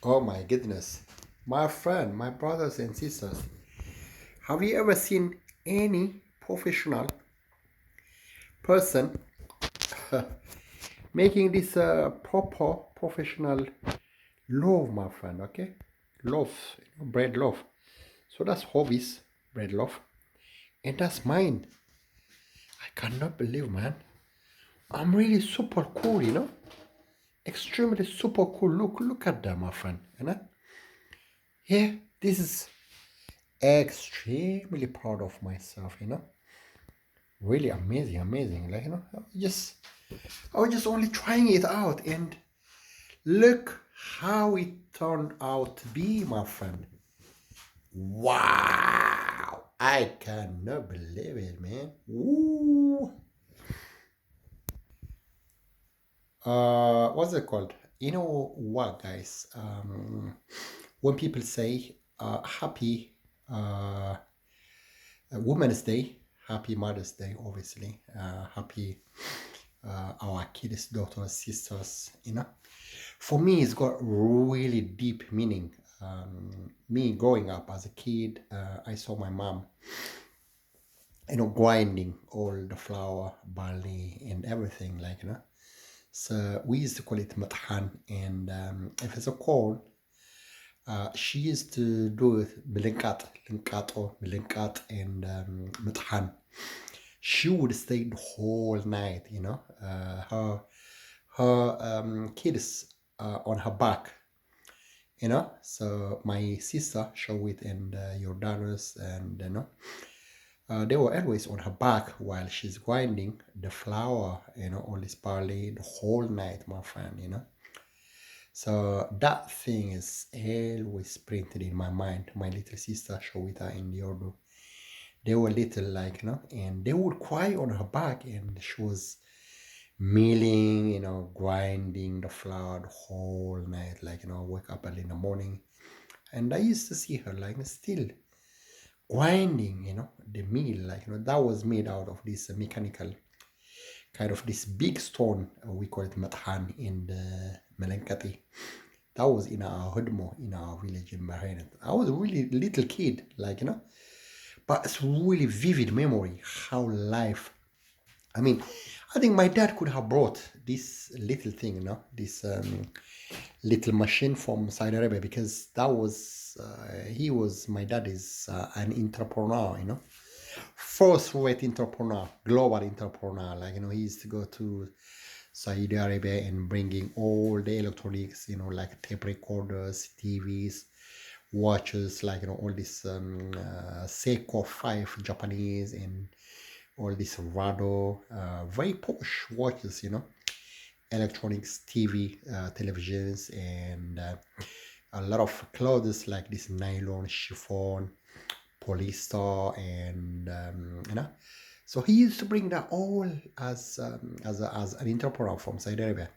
Oh my goodness. My friend, my brothers and sisters, have you ever seen any professional person making this proper professional loaf, my friend? Okay? Loaf, bread loaf. So that's hobbies, bread loaf. And that's mine. I cannot believe, man. I'm really super cool. Extremely super cool. Look at that, my friend. Yeah, this is extremely proud of myself. Really amazing. I was just only trying it out, and look how it turned out to be, my friend. Wow! I cannot believe it, man. Ooh. What's it called? You know what, guys? When people say happy Women's Day, happy Mother's Day, obviously, happy our kids, daughters, sisters. For me, it's got really deep meaning. Me growing up as a kid, I saw my mom, grinding all the flour, barley, and everything, like. So we used to call it mathan, and if it's a corn, she used to do it bilinkat, and mathan. She would stay the whole night. Her kids on her back. So my sister Shawit and Jordanus, and they were always on her back while she's grinding the flour, all this barley the whole night, my friend. So that thing is always printed in my mind. My little sister Shawita and Yordo, they were little, and they would cry on her back, and she was milling, grinding the flour the whole night, wake up early in the morning. And I used to see her, still grinding, the mill, that was made out of this mechanical kind of this big stone. We call it mathan in the Melankati. That was in our Hudmo, in our village in Bahrain. I was a really little kid, but it's really vivid memory how life. I mean, I think my dad could have brought this little thing, this little machine from Saudi Arabia, because my dad is an entrepreneur, first rate entrepreneur, global entrepreneur. He used to go to Saudi Arabia and bringing all the electronics, like tape recorders, TVs, watches, all this Seiko 5 Japanese, and all this Rado, very posh watches, electronics, TV, televisions, and a lot of clothes like this nylon, chiffon, polyester, and so he used to bring that all as an entrepreneur from Saudi Arabia.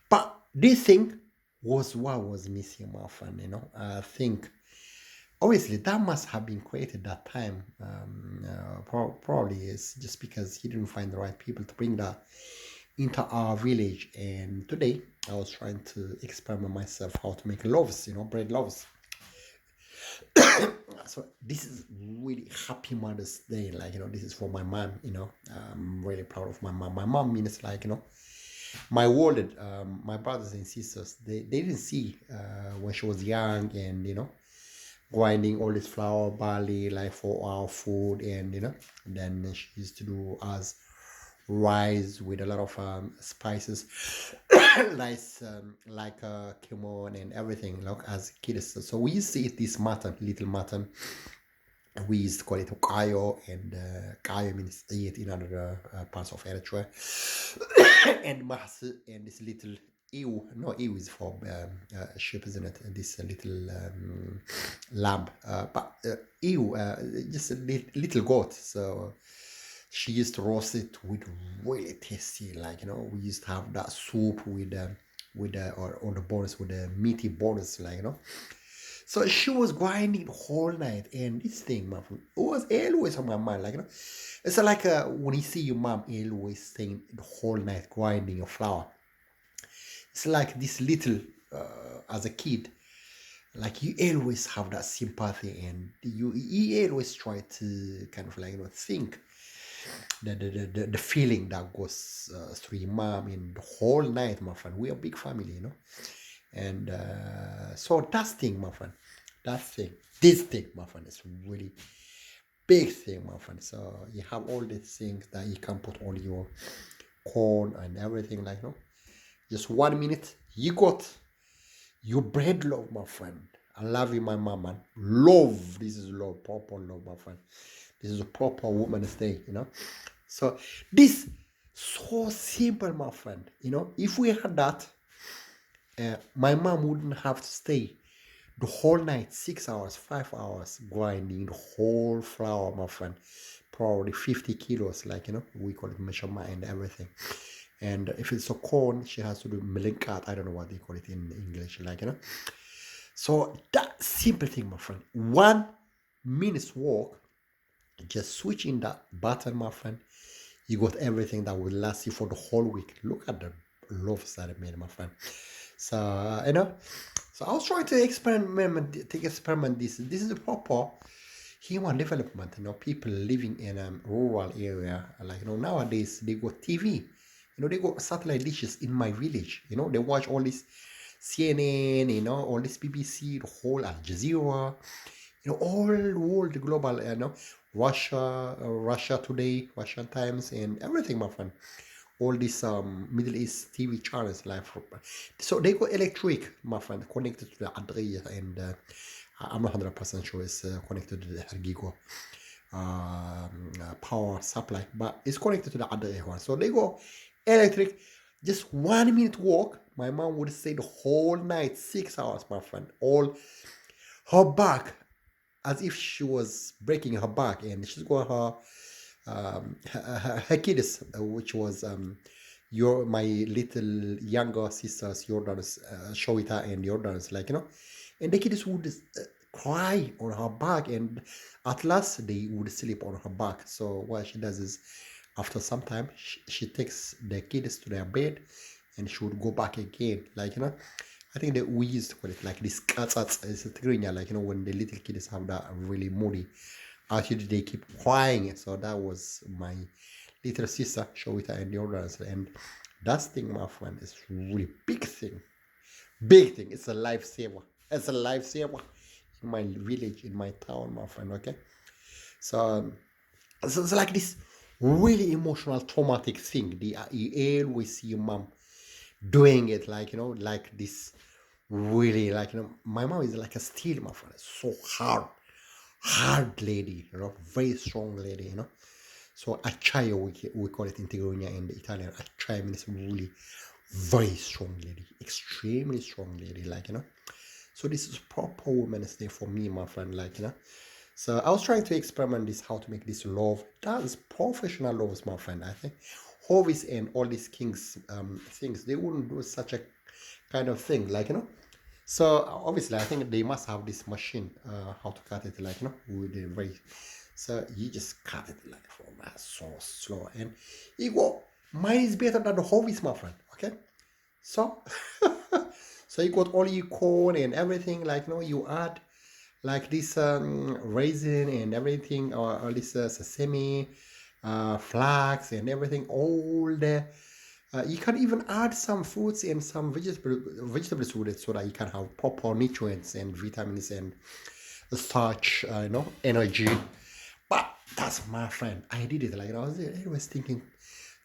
But this thing was what was missing, my friend. I think obviously that must have been created that time. Probably is just because he didn't find the right people to bring that into our village. And today I was trying to experiment myself how to make loaves, bread loaves. So this is really happy Mother's Day. This is for my mom. I'm really proud of my mom. My mom means my world, my brothers and sisters, they didn't see when she was young, and grinding all this flour, barley, for our food, and then she used to do us rice with a lot of spices, cumin and everything, as kids. So we used to eat this mutton, little mutton. We used to call it kayo, and kayo means eat in other parts of Eritrea. And mas, and this little ewe, no, ewe is for sheep, isn't it? This little lamb, but ewe, just a little goat. So she used to roast it with really tasty, we used to have that soup or on the bonus, with the meaty bonus, so she was grinding the whole night, and this thing, my friend, it was always on my mind. It's like when you see your mom always staying the whole night grinding your flour. It's like this little, as a kid, like you always have that sympathy, and you always try to kind of like, you know, think the feeling that goes through your mom in the whole night, my friend. We are a big family, you know. And so that thing, my friend, that thing, this thing, my friend, is really big thing, my friend. So you have all these things that you can put on your corn and everything, like, you know, just 1 minute, you got your bread love, my friend. I love you, my mom, man. Love. This is love, proper love, my friend. This is a proper Women's Day, you know. So this so simple, my friend. You know, if we had that, my mom wouldn't have to stay the whole night, 6 hours, 5 hours, grinding the whole flour, my friend. Probably 50 kilos, like, you know, we call it measurement and everything. And if it's a corn, she has to do melinkat. I don't know what they call it in English, like, you know. So that simple thing, my friend. 1 minute's walk, just switching that button, my friend. You got everything that will last you for the whole week. Look at the loaves that I made, my friend. So you know, so I was trying to experiment this. This is a proper human development. You know, people living in a rural area, like, you know, nowadays they got TV. You know, they got satellite dishes in my village. You know, they watch all this CNN. You know, all this BBC, the whole Al Jazeera. You know, all world global. You know, Russia Today, Russian Times, and everything, my friend. All these Middle East TV channels, like, so they go electric, my friend, connected to the Adria, and I'm not 100% sure it's connected to the Ergigo power supply, but it's connected to the Adria one. So they go electric, just 1 minute walk. My mom would stay the whole night, 6 hours, my friend, all her back, as if she was breaking her back, and she's got her kids, which was your my little younger sisters, Jordan's, Showita and Jordan's, like, you know, and the kids would cry on her back, and at last they would sleep on her back. So what she does is, after some time, she takes the kids to their bed, and she would go back again, like, you know. I think that we used to call it like this katsats, it's a Tigrinya, like, you know, when the little kids have that really moody attitude, they keep crying. So that was my little sister, Showita and Jordan's, and that thing, my friend, is really big thing. Big thing. It's a lifesaver. It's a lifesaver in my village, in my town, my friend. Okay. So, so it's like this really emotional, traumatic thing. You always see your mom doing it, like, you know, like this really, like, you know, my mom is like a steel, my friend. It's so hard lady, you know, very strong lady, you know. So acciaio, we call it in Tigrinya in the Italian. Acciaio means really very strong lady, extremely strong lady, like, you know. So this is proper Women's Day for me, my friend, like, you know. So I was trying to experiment this, how to make this love. That is professional loves, my friend. I think Hovis and all these kings things, they wouldn't do such a kind of thing, like, you know. So obviously, I think they must have this machine, how to cut it, like, you know, with the very. So you just cut it like from that, so slow, and you go. Mine is better than the Hovis, my friend. Okay, so so you got all your corn and everything, like, you know, you add like this raisin and everything, or all this sesame, flax and everything, all the you can even add some fruits and some vegetables with it, so that you can have proper nutrients and vitamins and starch, you know, energy. But that's my friend. I did it. Like, I was always thinking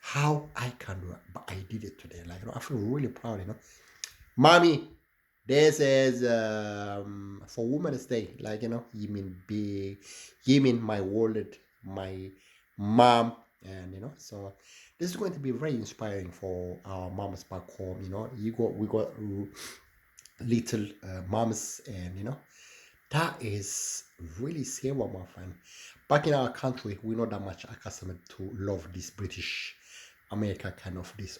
how I can do it, but I did it today. Like, you know, I feel really proud. You know, mommy, this is for Women's Day. Like, you know, you mean my wallet, my mom, and, you know, so this is going to be very inspiring for our moms back home. You know, we got little moms, and, you know, that is really saver, my friend. Back in our country, we're not that much accustomed to love this British America kind of this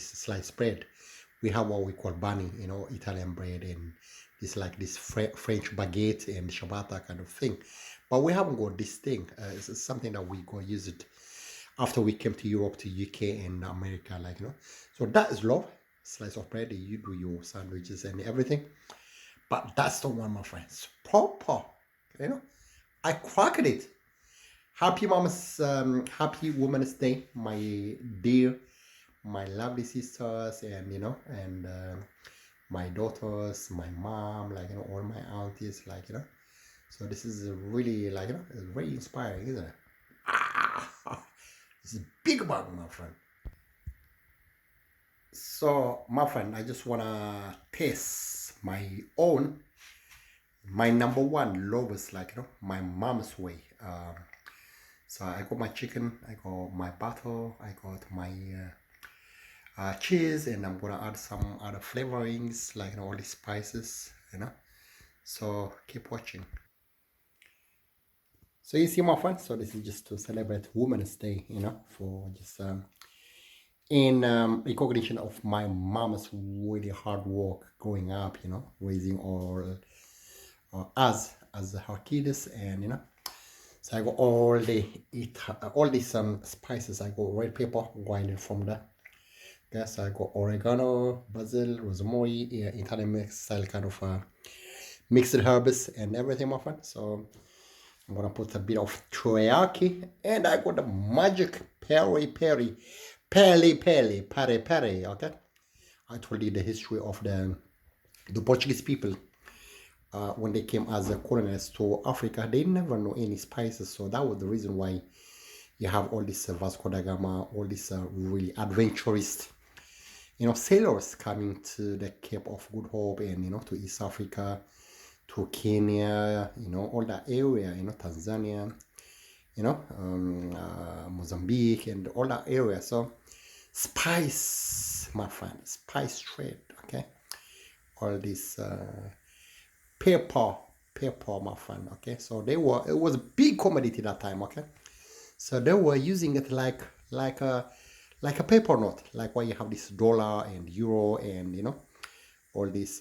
sliced bread. We have what we call bani, you know, Italian bread, and it's like this French baguette and ciabatta kind of thing. But we haven't got this thing. It's something that we go use it after we came to Europe, to UK and America, like, you know. So that is love. Slice of bread, you do your sandwiches and everything. But that's the one, my friends. Proper. You know, I cracked it. Happy Women's Day, my dear, my lovely sisters, and my daughters, my mom, all my aunties, So this is really it's very inspiring, isn't it? This is big bug, my friend. So, my friend, I just wanna taste my number one love is my mom's way. So I got my chicken, I got my butter, I got my cheese, and I'm gonna add some other flavorings all these spices. So keep watching. So you see, my friends, so this is just to celebrate Women's Day, for just in recognition of my mom's really hard work growing up, raising all us as her kids, and so I got all these spices. I got red pepper grinded from there. Yes, I got oregano, basil, rosemary, Italian mix style kind of mixed herbs and everything, my friend. So I'm gonna put a bit of teriyaki, and I got the magic peri. Okay, I told you the history of the Portuguese people. When they came as a colonists to Africa, they never know any spices, so that was the reason why you have all this Vasco da Gama, all these really adventurous, sailors coming to the Cape of Good Hope, and to East Africa, to Kenya, all that area, Tanzania, Mozambique, and all that area. So spice, my friend, spice trade, okay, all this pepper, my friend, okay. So it was a big commodity that time, okay. So they were using it like a paper note, like why you have this dollar and euro and all this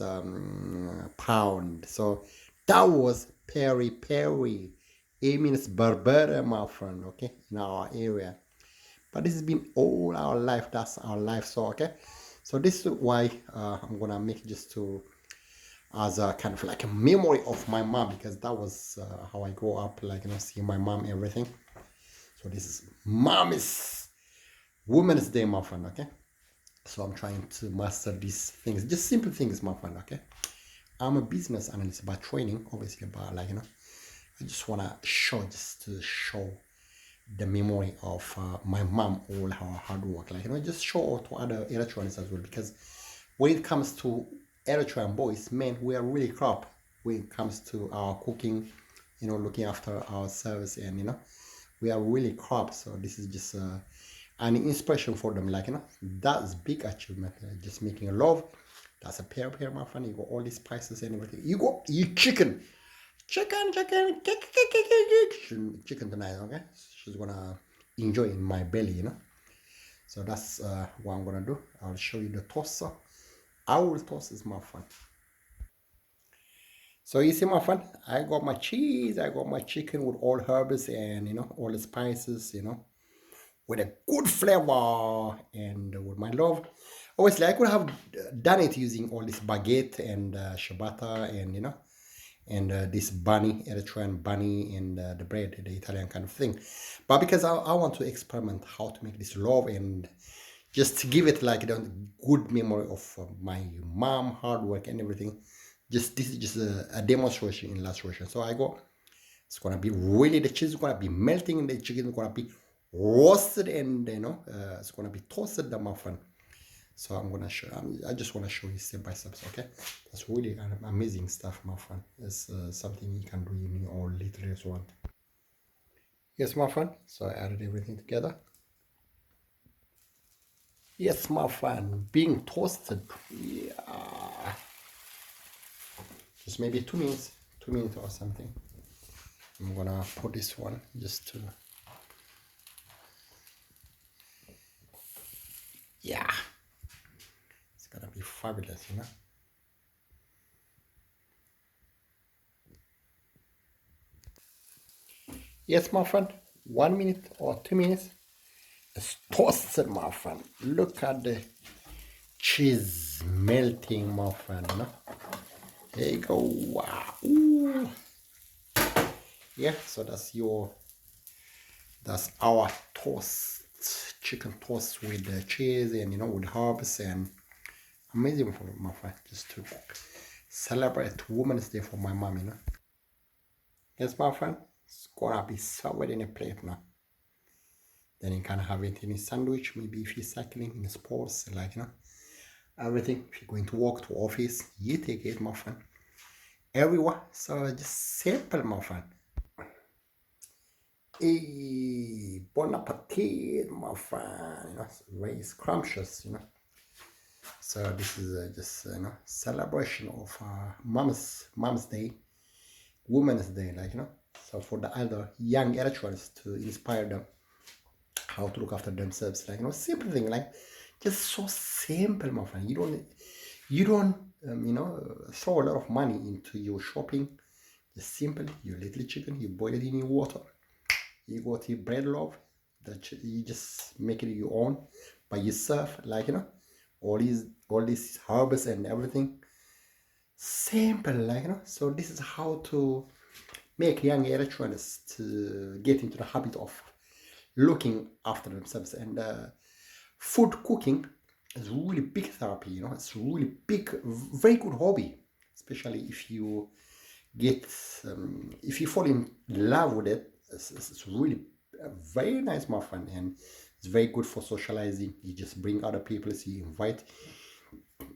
pound. So that was peri. It means Berbera, my friend, okay, in our area. But this has been all our life. That's our life. So okay, so this is why I'm gonna make just to as a kind of like a memory of my mom, because that was how I grew up, seeing my mom, everything. So this is Mommy's Women's Day, my friend, okay? So I'm trying to master these things, just simple things, my friend, okay? I'm a business analyst by training, obviously, but I just want to just to show the memory of my mom, all her hard work, just show to other Eritreans as well, because when it comes to Eritrean boys, men, we are really crap when it comes to our cooking, looking after ourselves, and we are really crap. So this is just an inspiration for them, that's big achievement, just making a love. That's a pair, my friend. You got all these spices and everything. You got chicken tonight, okay? She's gonna enjoy in my belly, So that's what I'm gonna do. I'll show you the toaster. I will toast this, my friend. So you see, my friend, I got my cheese, I got my chicken with all herbs and all the spices, with a good flavor and with my love. Obviously, I could have done it using all this baguette and ciabatta and this bunny, Eritrean bunny, and the bread, the Italian kind of thing. But because I want to experiment how to make this love and just to give it good memory of my mom, hard work and everything. This is just a demonstration in illustration. So it's gonna be really, the cheese is gonna be melting and the chicken is gonna be roasted, and it's gonna be toasted, the muffin. So I'm gonna show. I just wanna show you step by step. Okay, that's really amazing stuff, my friend. It's something you can do in your little restaurant. Yes, my friend. So I added everything together. Yes, my friend, being toasted. Yeah, just maybe 2 minutes, 2 minutes or something. I'm gonna put this one just to. Yeah, it's gonna be fabulous, Yes, my friend, 1 minute or 2 minutes. It's toasted, my friend. Look at the cheese melting, my friend. There you go. Wow. Ooh. Yeah, so that's our toast, chicken toast with cheese and with herbs and amazing for my friend. Just to celebrate Women's Day for my mom, Yes, my friend, it's gonna be served in a plate now. Then you can have it in a sandwich, maybe if you're cycling in sports, everything. If you're going to work to office, you take it, my friend. Everywhere. So just simple, my friend. Hey, bon appetit, my friend. It's very scrumptious. So this is just celebration of Mom's Day, Women's Day, So for the other young Eritreans to inspire them how to look after themselves, simple thing, just so simple, my friend. You don't throw a lot of money into your shopping. Just simple, your little chicken, you boil it in your water. You got your bread loaf that you just make it your own by yourself, all these herbs and everything. Simple, So this is how to make young Eritreans to get into the habit of looking after themselves. And food cooking is really big therapy, It's really big, very good hobby, especially if you if you fall in love with it. It's really very nice, my friend, and it's very good for socializing. You just bring other people, so you invite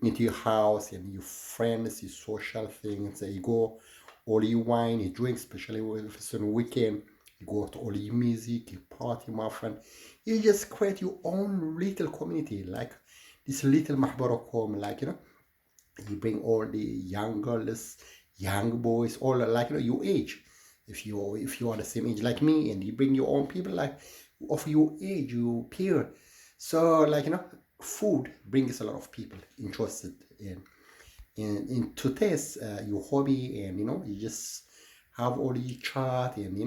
into your house and your friends, your social things. You go all your wine, you drink, especially if it's on a weekend. You go to all your music, you party, my friend. You just create your own little community, like this little mahbarakom, you bring all the young girls, young boys, all your age. If you are the same age like me, and you bring your own people of your age, your peer. So food brings a lot of people interested in to taste your hobby, and you just have all the chat, and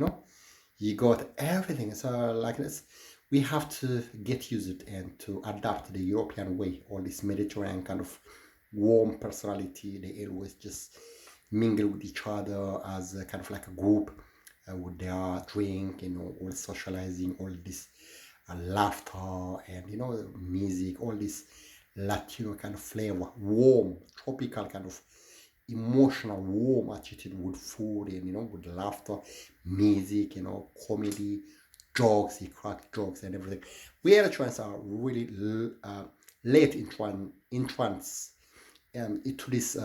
you got everything. So this, we have to get used and to adapt the European way, all this Mediterranean kind of warm personality. They always just mingle with each other as a kind of like a group with their drink, all socializing, all this laughter and music, all this Latino kind of flavor, warm, tropical kind of emotional, warm attitude with food and with laughter, music, comedy, jokes, he crack jokes and everything. We Eritreans are really late in trance into this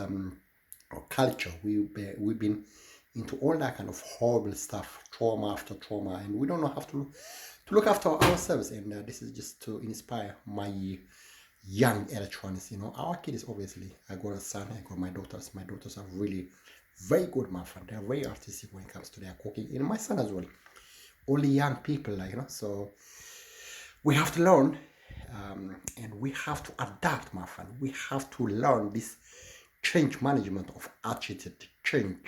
culture. We've been into all that kind of horrible stuff, trauma after trauma, and we don't know how to look after ourselves. And this is just to inspire my young Eritreans. Our kids, obviously, I got a son, I got my daughters. My daughters are really very good, my friend. They're very artistic when it comes to their cooking, and my son as well. Only young people, so we have to learn, and we have to adapt, my friend. We have to learn this change management of attitude. Change.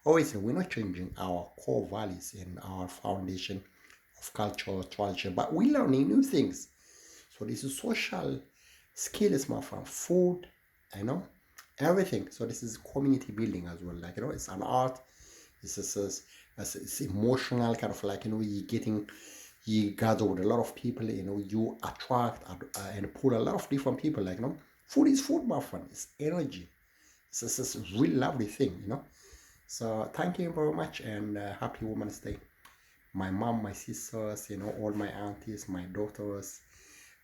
Always, we're not changing our core values and our foundation of culture, tradition, but we're learning new things. So this is social skills, my friend. Food, everything. So this is community building as well. It's an art. It's emotional, kind of you gather with a lot of people, you attract and pull a lot of different people, food is food, my friend. It's energy. It's a really lovely thing, So thank you very much, and happy Women's Day. My mom, my sisters, all my aunties, my daughters,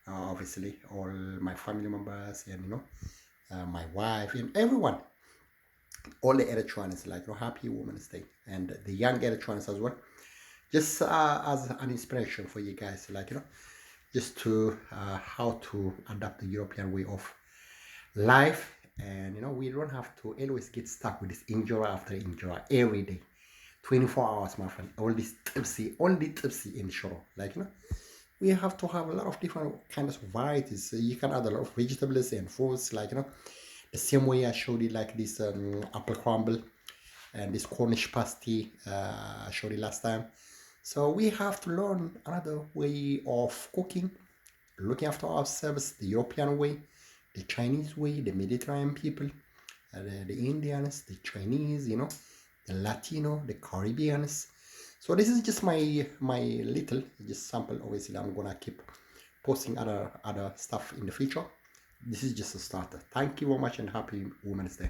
obviously all my family members, and my wife and everyone, all the Eritreans, happy Women's Day, and the young Eritreans as well. Just as an inspiration for you guys, just to how to adapt the European way of life. And we don't have to always get stuck with this injury after injury every day, 24 hours, my friend. Only tipsy in the show. We have to have a lot of different kinds of varieties. You can add a lot of vegetables and fruits, the same way I showed you, this apple crumble and this Cornish pasty I showed you last time. So we have to learn another way of cooking, looking after ourselves, the European way, the Chinese way, the Mediterranean people, the Indians, the Chinese, you know, the Latino, the Caribbeans. So this is just my little just sample. Obviously, I'm gonna keep posting other stuff in the future. This is just a starter. Thank you very much and happy Women's Day.